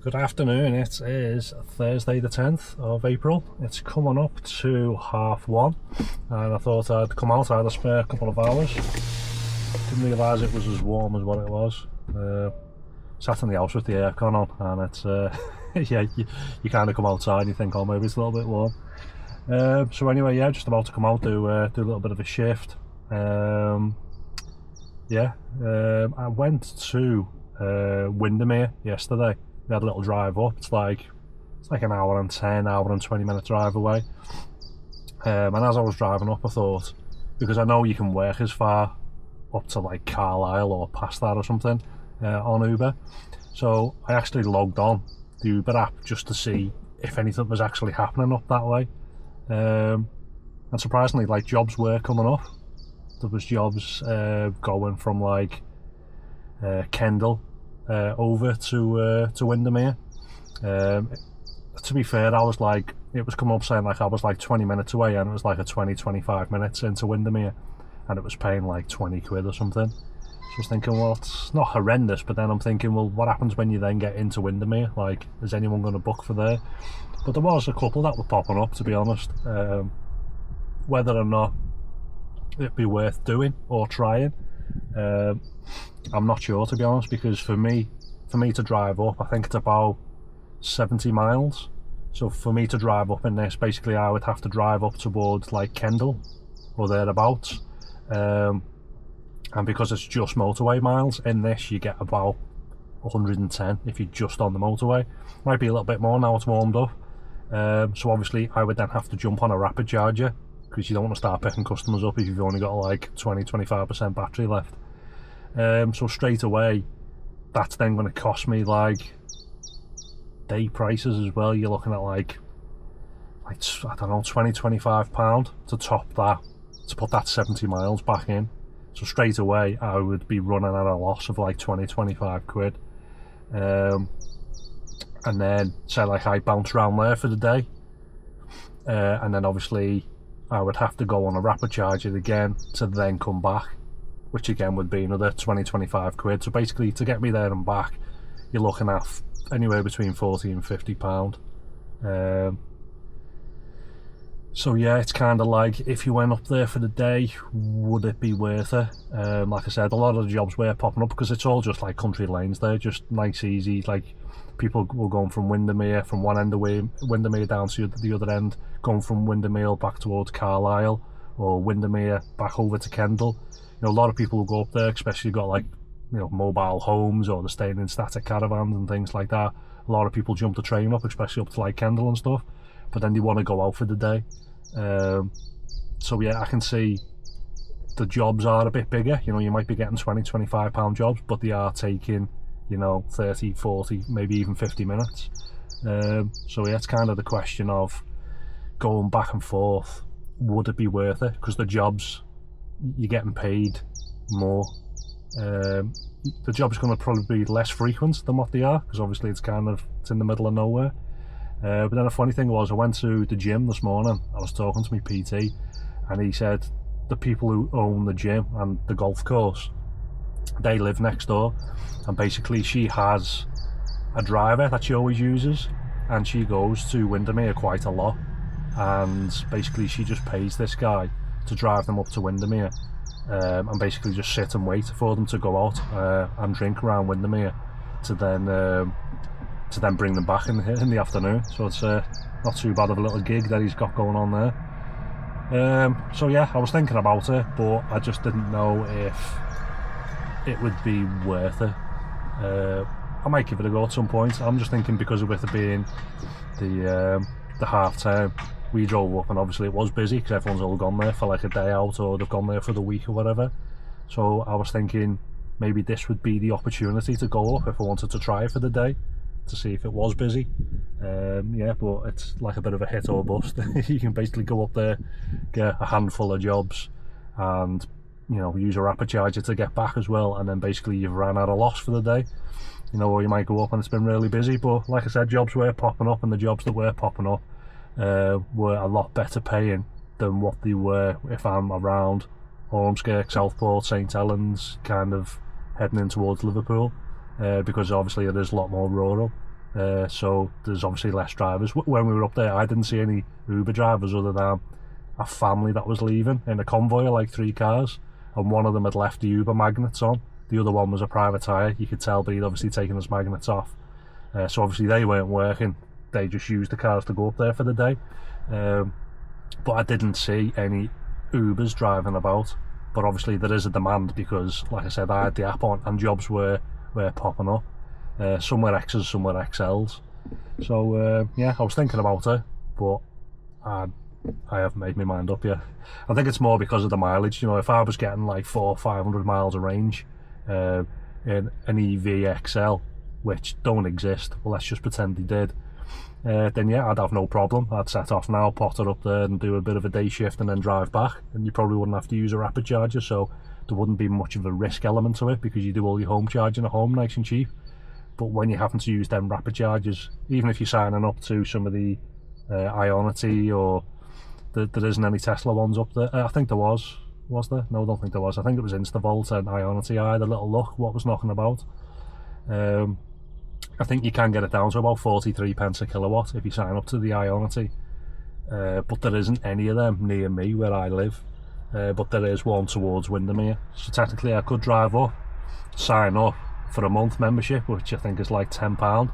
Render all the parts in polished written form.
Good afternoon, it is Thursday the 10th of April. It's coming up to 1:30 and I thought I'd come out. I had a spare couple of hours. Didn't realise it was as warm as what it was. Sat in the house with the aircon on and it's, yeah, you kind of come outside and you think, oh, maybe it's a little bit warm. So anyway, yeah, just about to come out, do a little bit of a shift. I went to Windermere yesterday. We had a little drive up. It's like an hour and 20 minute drive away. And as I was driving up, I thought, because I know you can work as far up to like Carlisle or past that or something on Uber, so I actually logged on the Uber app just to see if anything was actually happening up that way. And surprisingly, like, jobs were coming up. There was jobs going from like Kendal over to Windermere. To be fair, I was like, it was coming up saying like I was like 20 minutes away, and it was like a 20-25 minutes into Windermere, and it was paying like 20 quid or something. So I was thinking, well, it's not horrendous, but then I'm thinking, well, what happens when you then get into Windermere? Like, is anyone going to book for there? But there was a couple that were popping up, to be honest. Whether or not it'd be worth doing or trying, I'm not sure, to be honest, because for me to drive up, I think it's about 70 miles. So for me to drive up in this, basically I would have to drive up towards like Kendal or thereabouts. And because it's just motorway miles, in this you get about 110 if you're just on the motorway. Might be a little bit more now it's warmed up. So obviously I would then have to jump on a rapid charger, because you don't want to start picking customers up if you've only got like 20-25% battery left. So straight away, that's then going to cost me like day prices as well. You're looking at like I don't know, £20-25 to top that, to put that 70 miles back in. So straight away I would be running at a loss of like 20-25 quid. And then say like I bounce around there for the day, and then obviously I would have to go on a rapid charger again to then come back, which again would be another 20-25 quid. So basically, to get me there and back, you're looking at anywhere between 40 and 50 pound. So yeah, it's kind of like, if you went up there for the day, would it be worth it? Like I said, a lot of the jobs were popping up because it's all just like country lanes there, just nice, easy. Like, people were going from Windermere, from one end of Windermere down to the other end, going from Windermere back towards Carlisle, or Windermere back over to Kendal. You know, a lot of people will go up there, especially you've got like, you know, mobile homes, or they're staying in static caravans and things like that. A lot of people jump the train up, especially up to like Kendal and stuff, but then they want to go out for the day. So yeah, I can see the jobs are a bit bigger. You know, you might be getting 20-25 pound jobs, but they are taking, you know, 30, 40, maybe even 50 minutes. So yeah, it's kind of the question of going back and forth. Would it be worth it? Because the jobs, you're getting paid more. The job's going to probably be less frequent than what they are, because obviously it's in the middle of nowhere. But then the funny thing was, I went to the gym this morning. I was talking to my PT, and he said the people who own the gym and the golf course, they live next door, and basically she has a driver that she always uses, and she goes to Windermere quite a lot, and basically she just pays this guy to drive them up to Windermere, and basically just sit and wait for them to go out and drink around Windermere to then bring them back in the afternoon. So it's not too bad of a little gig that he's got going on there. So yeah, I was thinking about it, but I just didn't know if it would be worth it. I might give it a go at some point. I'm just thinking, because of it being the half term, we drove up and obviously it was busy because everyone's all gone there for like a day out, or they've gone there for the week or whatever. So I was thinking maybe this would be the opportunity to go up if I wanted to try it for the day, to see if it was busy. Yeah, but it's like a bit of a hit or bust. You can basically go up there, get a handful of jobs, and, you know, use a rapid charger to get back as well, and then basically you've ran out of loss for the day. You know, or you might go up and it's been really busy, but like I said, jobs were popping up, and the jobs that were popping up were a lot better paying than what they were if I'm around Ormskirk, Southport, St Helens, kind of heading in towards Liverpool, because obviously it is a lot more rural. so there's obviously less drivers. When we were up there, I didn't see any Uber drivers other than a family that was leaving in a convoy of like 3 cars, and one of them had left the Uber magnets on. The other one was a private hire. You could tell, but he'd obviously taken his magnets off. So obviously they weren't working. They just used the cars to go up there for the day. But I didn't see any Ubers driving about. But obviously there is a demand because, like I said, I had the app on and jobs were popping up. Some were X's, some were XLs. So yeah, I was thinking about it, but I haven't made my mind up yet. I think it's more because of the mileage. You know, if I was getting like 400 or 500 miles of range in an EV XL, which don't exist, well, let's just pretend they did, then yeah, I'd have no problem. I'd set off now, potter up there and do a bit of a day shift and then drive back, and you probably wouldn't have to use a rapid charger, so there wouldn't be much of a risk element to it because you do all your home charging at home nice and cheap. But when you happen to use them rapid chargers, even if you're signing up to some of the Ionity, or there isn't any Tesla ones up there. I think there was there? No, I don't think there was. I think it was Instavolt and Ionity. I had a little look what was knocking about. I think you can get it down to about 43 pence a kilowatt if you sign up to the Ionity, but there isn't any of them near me where I live, but there is one towards Windermere, so technically I could drive up, sign up for a month membership, which I think is like £10,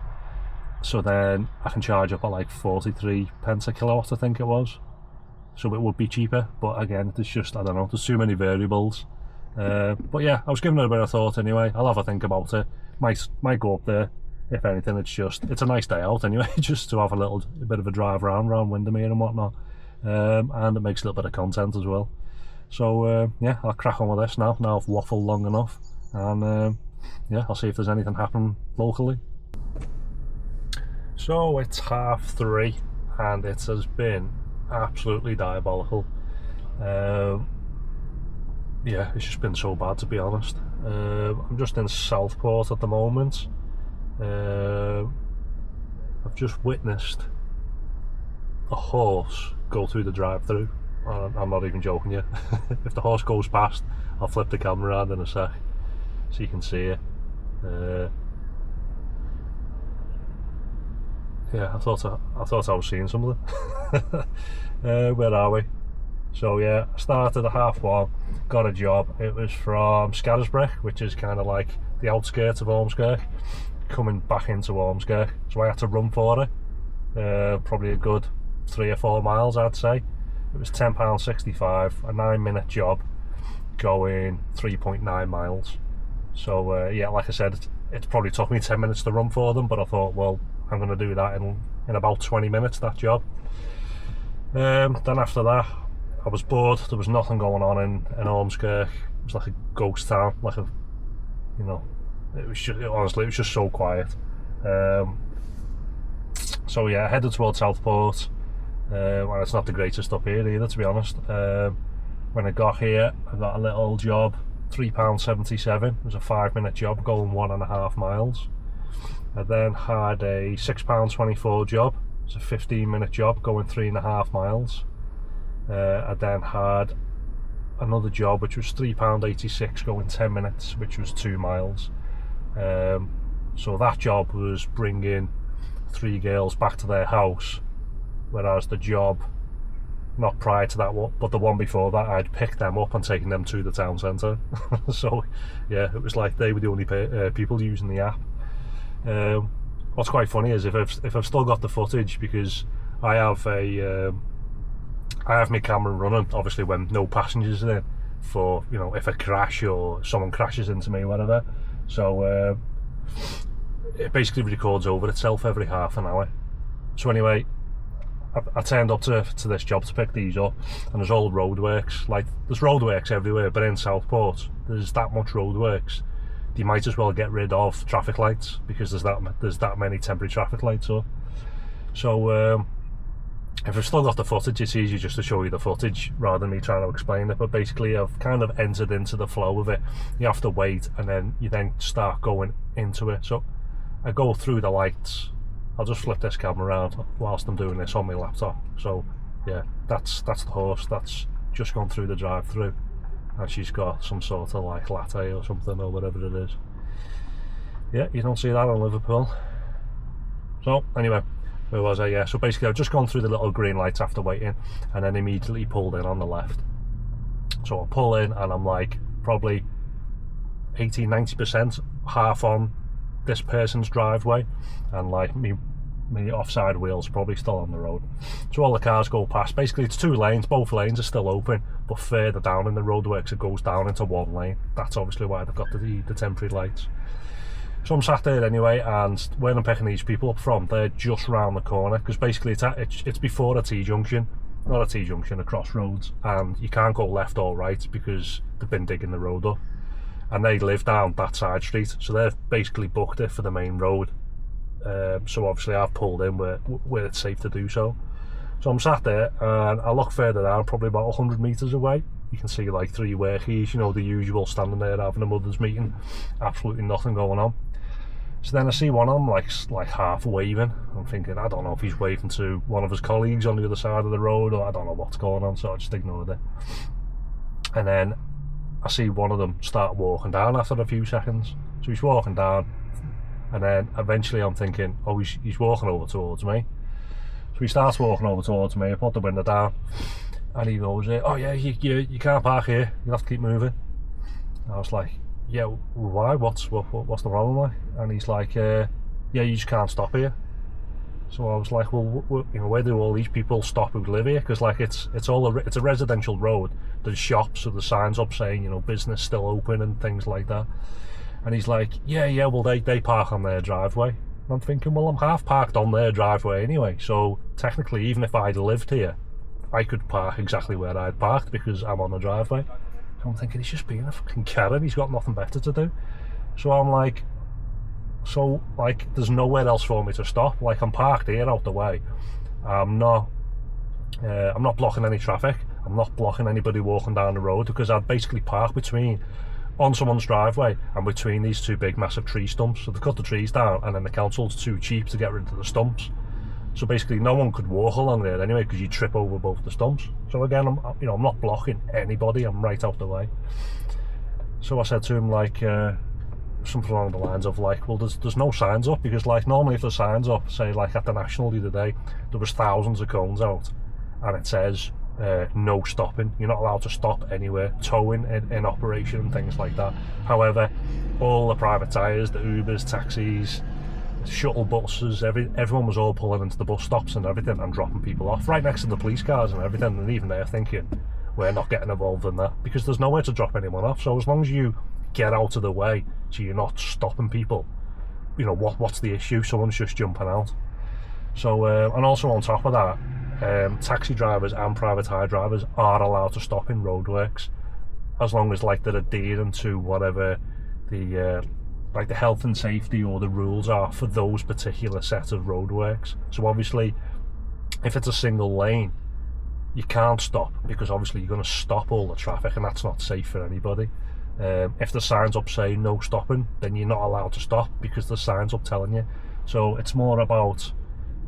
so then I can charge up at like 43 pence a kilowatt, I think it was, so it would be cheaper, but again, there's just, I don't know, there's too many variables. But yeah, I was giving it a bit of thought anyway. I'll have a think about it. Might go up there. If anything, it's a nice day out anyway, just to have a bit of a drive around Windermere and whatnot, and it makes a little bit of content as well. So yeah, I'll crack on with this now. Now I've waffled long enough, and yeah, I'll see if there's anything happening locally. So it's 3:30, and it has been absolutely diabolical. Yeah, it's just been so bad, to be honest. I'm just in Southport at the moment. I've just witnessed a horse go through the drive-through. I'm not even joking you. If the horse goes past, I'll flip the camera around in a sec so you can see it. Yeah, I thought I was seeing something. Where are we? So yeah, I started at 1:30, got a job. It was from Skelmersdale, which is kind of like the outskirts of Ormskirk, coming back into Ormskirk, so I had to run for it, probably a good 3 or 4 miles, I'd say. It was £10.65, a 9-minute job going 3.9 miles. So yeah, like I said, it's probably took me 10 minutes to run for them, but I thought, well, I'm going to do that in about 20 minutes, that job. Then after that, I was bored. There was nothing going on in Ormskirk. It was like a ghost town, like a, you know, it was just, honestly, it was just so quiet. So yeah, I headed towards Southport, and it's not the greatest up here either, to be honest. When I got here, I got a little job, £3.77. It was a 5-minute job going 1.5 miles. I then had a £6.24 job. It's a 15-minute job going 3.5 miles. I then had another job which was £3.86 going 10 minutes, which was 2 miles. So that job was bringing 3 girls back to their house, whereas the job, not prior to that one, but the one before that, I'd picked them up and taken them to the town centre. So yeah, it was like they were the only people using the app. What's quite funny is if I've still got the footage, because I have my camera running, obviously when no passengers are in, for, you know, if I crash or someone crashes into me or whatever. So it basically records over itself every half an hour. So anyway, I turned up to this job to pick these up, and there's all roadworks. Like, there's roadworks everywhere, but in Southport there's that much roadworks, you might as well get rid of traffic lights, because there's that many temporary traffic lights up. So if I've still got the footage, it's easier just to show you the footage rather than me trying to explain it. But basically, I've kind of entered into the flow of it. You have to wait, and then you start going into it. So I go through the lights. I'll just flip this camera around whilst I'm doing this on my laptop. So yeah, that's the horse that's just gone through the drive-through, and she's got some sort of like latte or something, or whatever it is. Yeah, you don't see that in Liverpool. So anyway, where was I? Yeah, so basically I've just gone through the little green lights after waiting, and then immediately pulled in on the left. So I pull in and I'm like probably 80-90% half on this person's driveway, and like me offside wheels probably still on the road. So all the cars go past. Basically it's 2 lanes, both lanes are still open, but further down in the roadworks it goes down into 1 lane. That's obviously why they've got the temporary lights. So I'm sat there anyway, and where I'm picking these people up from, they're just round the corner, because basically it's before a T-junction, not a T-junction, a crossroads, and you can't go left or right because they've been digging the road up, and they live down that side street, so they've basically booked it for the main road. So obviously I've pulled in where it's safe to do so. So I'm sat there and I look further down, probably about 100 metres away. You can see like 3 workies, you know, the usual, standing there having a mothers meeting, absolutely nothing going on. So then I see one of them like half waving. I'm thinking, I don't know if he's waving to one of his colleagues on the other side of the road, or I don't know what's going on, so I just ignored it. And then I see one of them start walking down after a few seconds. So he's walking down, and then eventually I'm thinking, oh, he's walking over towards me. So he starts walking over towards me. I put the window down, and he goes, oh yeah, you can't park here, you have to keep moving. And I was like, yeah, why? What's the problem, like? And he's like, yeah, you just can't stop here. So I was like, well, you know, where do all these people stop who live here? Because like it's a residential road. There's shops, so the signs up saying, you know, business still open and things like that. And he's like, yeah, well they park on their driveway. And I'm thinking, well, I'm half parked on their driveway anyway, so technically even if I'd lived here, I could park exactly where I'd parked because I'm on the driveway. So I'm thinking, he's just being a fucking Karen, he's got nothing better to do. So I'm like, there's nowhere else for me to stop. Like, I'm parked here out the way. I'm not blocking any traffic. I'm not blocking anybody walking down the road, because I'd basically park on someone's driveway and between these 2 big massive tree stumps. So they've cut the trees down, and then the council's too cheap to get rid of the stumps. So basically no one could walk along there anyway, because you trip over both the stumps. So again, I'm not blocking anybody, I'm right out the way. So I said to him, like, something along the lines of like, well, there's no signs up, because like normally if there's signs up, say like at the National the other day, there was thousands of cones out, and it says no stopping, you're not allowed to stop anywhere, towing in operation and things like that. However, all the private tyres, the Ubers, taxis, shuttle buses, everyone was all pulling into the bus stops and everything and dropping people off right next to the police cars and everything, and even they're thinking, we're not getting involved in that, because there's nowhere to drop anyone off. So as long as you get out of the way, so you're not stopping people, you know, what's the issue? Someone's just jumping out. So and also on top of that, taxi drivers and private hire drivers are allowed to stop in roadworks, as long as like they're adhering to whatever the like the health and safety or the rules are for those particular set of roadworks. So obviously if it's a single lane, you can't stop, because obviously you're going to stop all the traffic, and that's not safe for anybody. If the signs up say no stopping, then you're not allowed to stop, because the signs up telling you. So it's more about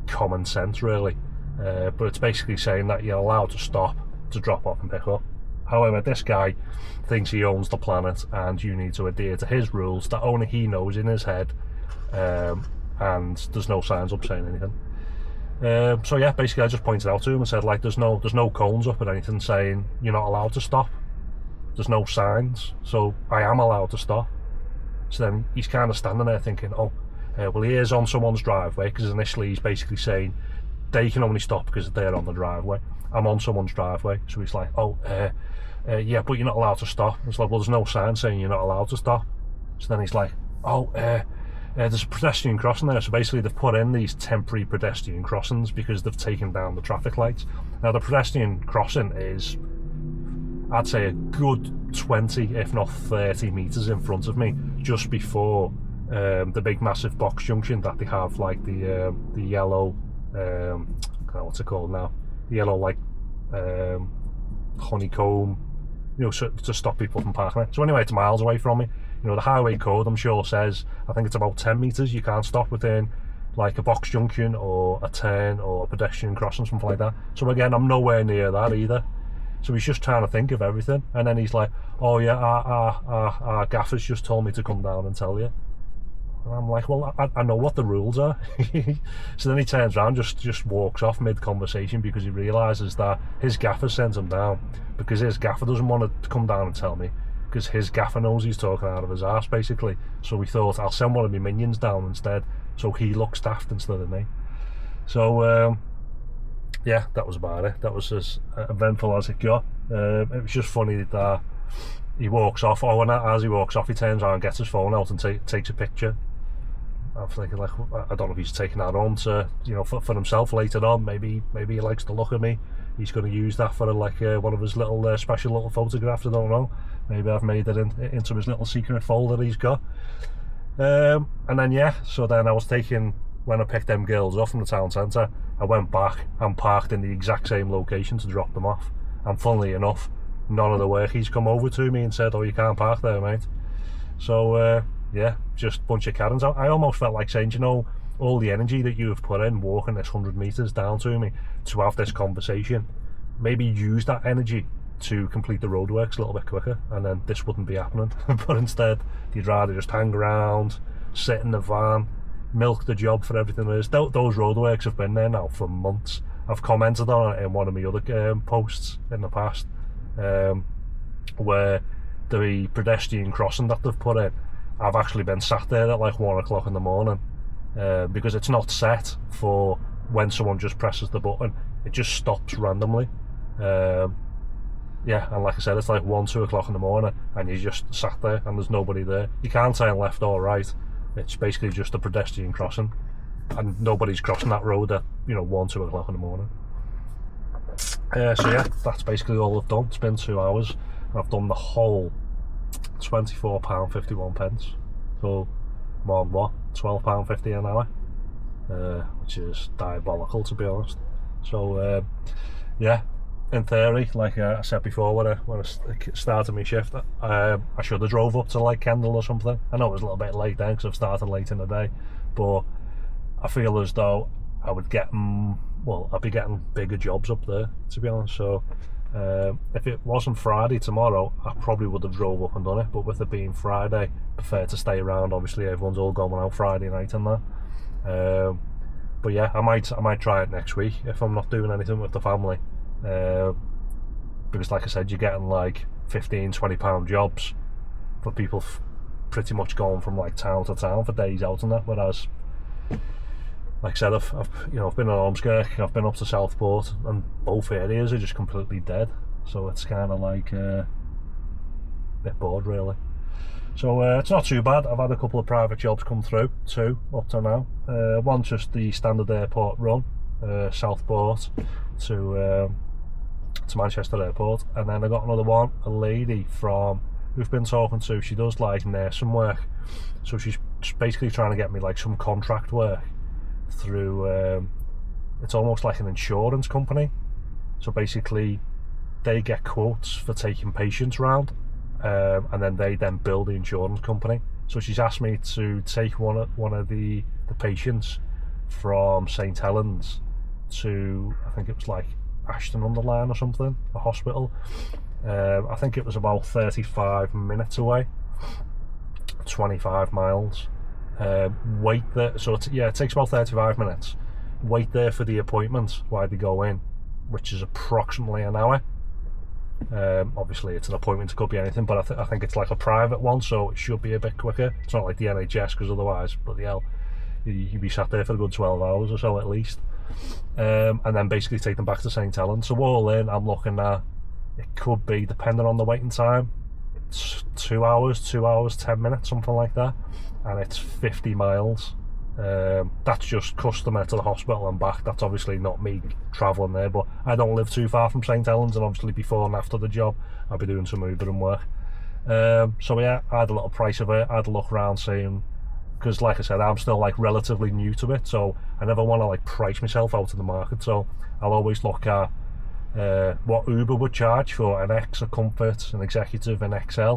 common sense really, but it's basically saying that you're allowed to stop to drop off and pick up. However, this guy thinks he owns the planet, and you need to adhere to his rules that only he knows in his head, and there's no signs up saying anything. So yeah, basically I just pointed out to him and said, like, there's no cones up or anything saying you're not allowed to stop. There's no signs, so I am allowed to stop. So then he's kind of standing there thinking, oh, well, he is on someone's driveway, because initially he's basically saying they can only stop because they're on the driveway. I'm on someone's driveway. So he's like, oh, yeah, but you're not allowed to stop. It's like, well, there's no sign saying you're not allowed to stop. So then he's like, oh, there's a pedestrian crossing there. So basically they've put in these temporary pedestrian crossings because they've taken down the traffic lights. Now the pedestrian crossing is, I'd say, a good 20 if not 30 metres in front of me, just before the big massive box junction that they have, like the yellow, what's it called now, the yellow like honeycomb, you know, so, to stop people from parking it. So anyway, it's miles away from me. You know, the highway code, I'm sure, says, I think it's about 10 metres, you can't stop within like a box junction or a turn or a pedestrian crossing, something like that. So again, I'm nowhere near that either. So he's just trying to think of everything, and then he's like, oh yeah, our gaffers just told me to come down and tell you. And I'm like, well, I know what the rules are. So then he turns around, just walks off mid-conversation because he realises that his gaffer sent him down because his gaffer doesn't want to come down and tell me because his gaffer knows he's talking out of his arse, basically. So we thought, I'll send one of my minions down instead so he looks daft instead of me. So, yeah, that was about it. That was as eventful as it got. It was just funny that he walks off, and as he walks off, he turns around and gets his phone out and takes a picture. I'm thinking, like, I don't know if he's taking that on to, you know, for himself later on. Maybe he likes the look of me. He's going to use that for like one of his little special little photographs. I don't know. Maybe I've made it into his little secret folder he's got. And then yeah, so then I was taking, when I picked them girls off from the town centre, I went back and parked in the exact same location to drop them off. And funnily enough, none of the workies come over to me and said, oh, you can't park there, mate. So yeah, just a bunch of Karens. I almost felt like saying, you know, all the energy that you have put in walking this 100 metres down to me to have this conversation, maybe use that energy to complete the roadworks a little bit quicker, and then this wouldn't be happening. But instead, you'd rather just hang around, sit in the van, milk the job for everything there is. Those roadworks have been there now for months. I've commented on it in one of my other posts in the past, where the pedestrian crossing that they've put in, I've actually been sat there at like 1 o'clock in the morning, because it's not set for when someone just presses the button. It just stops randomly. Yeah, and like I said, it's like 1, 2 o'clock in the morning and you just sat there and there's nobody there. You can't turn left or right. It's basically just a pedestrian crossing and nobody's crossing that road at, you know, 1, 2 o'clock in the morning. So yeah, that's basically all I've done. It's been 2 hours. I've done the whole £24.51. So I'm on what, £12.50 an hour, which is diabolical, to be honest. So yeah, in theory, like I said before, when I started my shift, I should have drove up to like Kendal or something. I know it was a little bit late then because I've started late in the day, but I feel as though I would get, well, I'd be getting bigger jobs up there, to be honest. So if it wasn't Friday tomorrow, I probably would have drove up and done it, but with it being Friday, I prefer to stay around. Obviously everyone's all going out Friday night and that. But yeah, I might try it next week if I'm not doing anything with the family, because like I said, you're getting like £15-20 jobs for people pretty much going from like town to town for days out and that, whereas like I said, I've been in Ormskirk, I've been up to Southport, and both areas are just completely dead. So it's kind of like a bit bored, really. So it's not too bad. I've had a couple of private jobs come through, 2 up to now. One's just the standard airport run, Southport to Manchester Airport, and then I got another one, a lady from who've been talking to. She does like nursing work, so she's basically trying to get me like some contract work through it's almost like an insurance company. So basically they get quotes for taking patients around, and then they bill the insurance company. So she's asked me to take one of the patients from St Helens to, I think it was like Ashton-under-Lyne or something, a hospital. I think it was about 35 minutes away, 25 miles. Wait there, so it takes about 35 minutes. Wait there for the appointment while they go in, which is approximately an hour. Obviously it's an appointment, it could be anything, but I think it's like a private one, so it should be a bit quicker. It's not like the NHS, because otherwise, bloody hell, you'd be sat there for a good 12 hours or so at least. And then basically take them back to St Helens. So all in, I'm looking at, it could be, depending on the waiting time, it's 2 hours, 10 minutes, something like that, and it's 50 miles. That's just customer to the hospital and back. That's obviously not me travelling there, but I don't live too far from St Helens, and obviously before and after the job I'll be doing some Uber and work. So yeah, I had a little price of it. I had a look around, seeing, because like I said, I'm still like relatively new to it, so I never want to like price myself out of the market. So I'll always look at what Uber would charge for an X, a Comfort, an Executive, an XL.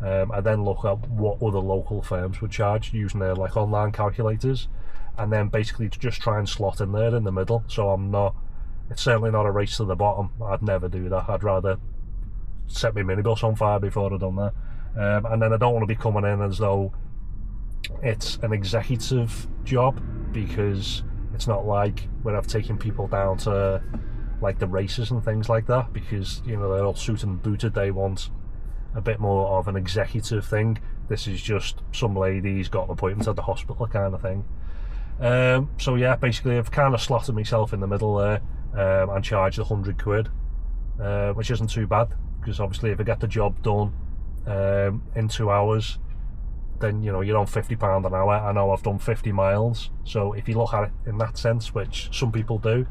I then look at what other local firms would charge using their like online calculators, and then basically just try and slot in there in the middle. So I'm not, it's certainly not a race to the bottom. I'd never do that. I'd rather set my minibus on fire before I've done that. And then I don't want to be coming in as though it's an executive job, because it's not like when I've taken people down to like the races and things like that, because you know they're all suited and booted. They want a bit more of an executive thing. This is just some lady's got an appointment at the hospital kind of thing. So yeah, basically I've kind of slotted myself in the middle there, and charged £100, which isn't too bad, because obviously if I get the job done in 2 hours, then you know you're on £50 an hour. I know I've done 50 miles, so if you look at it in that sense, which some people do,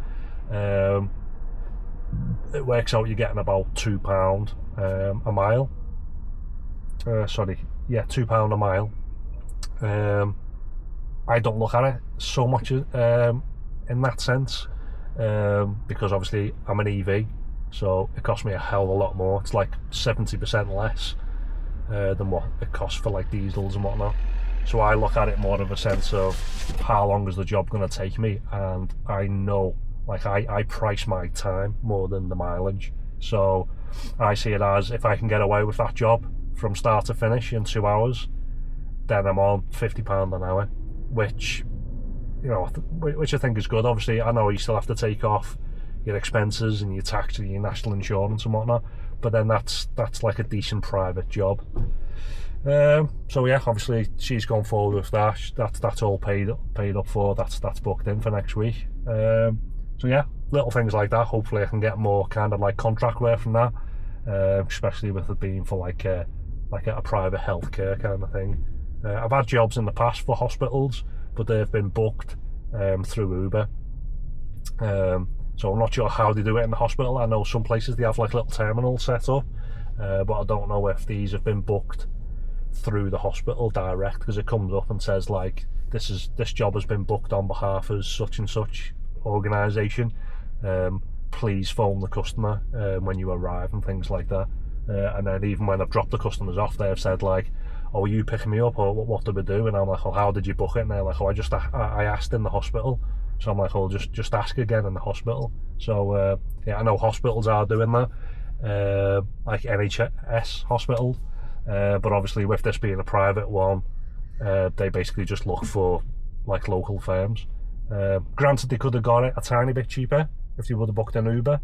it works out you're getting about £2 a mile. £2 a mile. I don't look at it so much in that sense, because obviously I'm an EV, so it costs me a hell of a lot more. It's like 70% less than what it costs for like diesels and whatnot. So I look at it more of a sense of how long is the job going to take me, and I know, like I price my time more than the mileage. So I see it as, if I can get away with that job from start to finish in 2 hours, then I'm on £50 an hour, which you know, which I think is good. Obviously I know you still have to take off your expenses and your tax and your national insurance and whatnot, but then that's like a decent private job. So yeah, obviously she's gone forward with that. That's all paid up for. That's booked in for next week. So yeah, little things like that. Hopefully I can get more kind of like contract work from that, especially with it being for like a private healthcare kind of thing. I've had jobs in the past for hospitals, but they've been booked through Uber. So I'm not sure how they do it in the hospital. I know some places they have like little terminals set up, but I don't know if these have been booked through the hospital direct, because it comes up and says like this job has been booked on behalf of such and such organisation. Please phone the customer when you arrive and things like that. And then even when I've dropped the customers off, they've said like, "Oh, are you picking me up, or what do we do?" And I'm like, "Oh, how did you book it?" And they're like, "Oh, I asked in the hospital." So I'm like, "Oh, just ask again in the hospital." So yeah, I know hospitals are doing that, like NHS hospitals, but obviously with this being a private one, they basically just look for like local firms. Granted, they could have got it a tiny bit cheaper if they would have booked an Uber,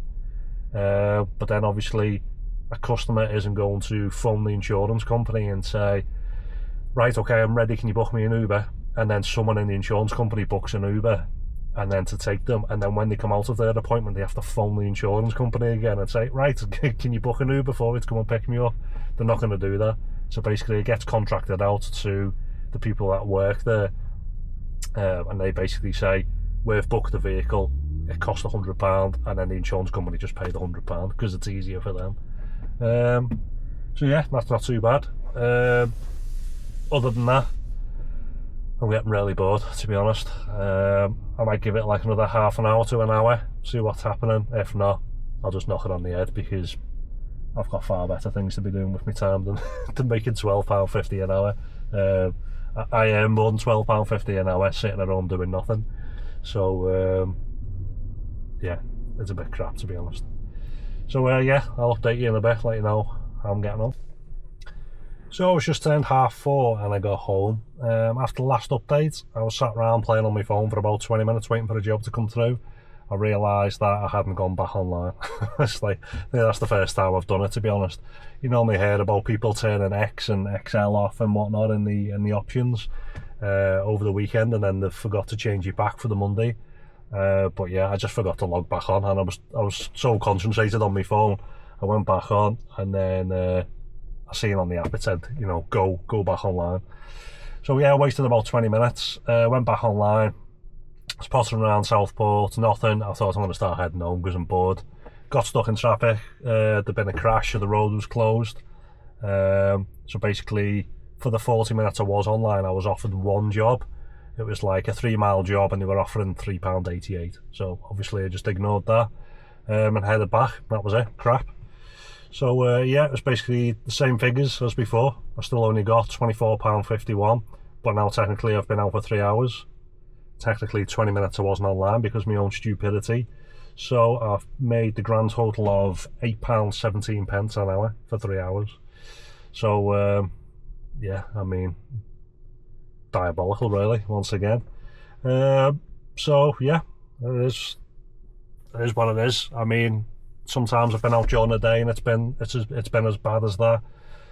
but then obviously a customer isn't going to phone the insurance company and say, "Right, okay, I'm ready, can you book me an Uber?" And then someone in the insurance company books an Uber, and then to take them, and then when they come out of their appointment they have to phone the insurance company again and say, "Right, can you book an Uber for me to come and pick me up?" They're not going to do that. So basically it gets contracted out to the people that work there, and they basically say, "We've booked the vehicle, it cost £100, and then the insurance company just paid £100 because it's easier for them." So yeah, that's not too bad. Other than that, I'm getting really bored, to be honest. I might give it like another half an hour to an hour, see what's happening. If not, I'll just knock it on the head, because I've got far better things to be doing with my time than making £12.50 an hour. I earn more than £12.50 an hour sitting at home doing nothing. So yeah, it's a bit crap, to be honest. So yeah, I'll update you in a bit, let you know how I'm getting on. So it's just turned 4:30 and I got home. After the last update, I was sat around playing on my phone for about 20 minutes waiting for a job to come through. I realised that I hadn't gone back online. It's like, I think that's the first time I've done it, to be honest. You normally hear about people turning X and XL off and whatnot in the options over the weekend, and then they forgot to change it back for the Monday. But yeah, I just forgot to log back on, and I was so concentrated on my phone. I went back on, and then I seen on the app it said, you know, go back online. So yeah, I wasted about 20 minutes. Went back online. I was pottering around Southport, nothing. I thought I'm going to start heading home because I'm bored. Got stuck in traffic. There'd been a crash, so the road was closed. So basically, for the 40 minutes I was online, I was offered one job. It was like a 3-mile job, and they were offering £3.88. So obviously I just ignored that and headed back. That was it. Crap. So yeah, it was basically the same figures as before. I still only got £24.51, but now technically I've been out for 3 hours. Technically 20 minutes I wasn't online because of my own stupidity. So I've made the grand total of £8.17 an hour for 3 hours. So yeah, I mean, diabolical, really, once again. So yeah, it is what it is. I mean, sometimes I've been out during the day and it's been as bad as that.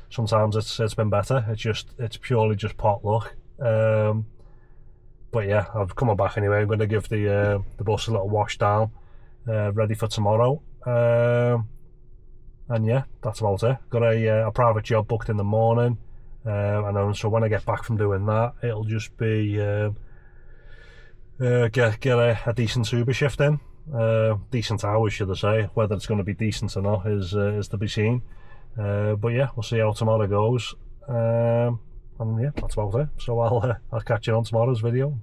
Sometimes it's been better. It's purely just pot luck. But yeah, I've come back anyway. I'm going to give the bus a little wash down, ready for tomorrow. And yeah, that's about it. Got a private job booked in the morning, and so when I get back from doing that, it'll just be get a decent Uber shift in. Decent hours, should I say. Whether it's going to be decent or not is to be seen. But yeah, we'll see how tomorrow goes. And yeah, that's about it. So I'll catch you on tomorrow's video.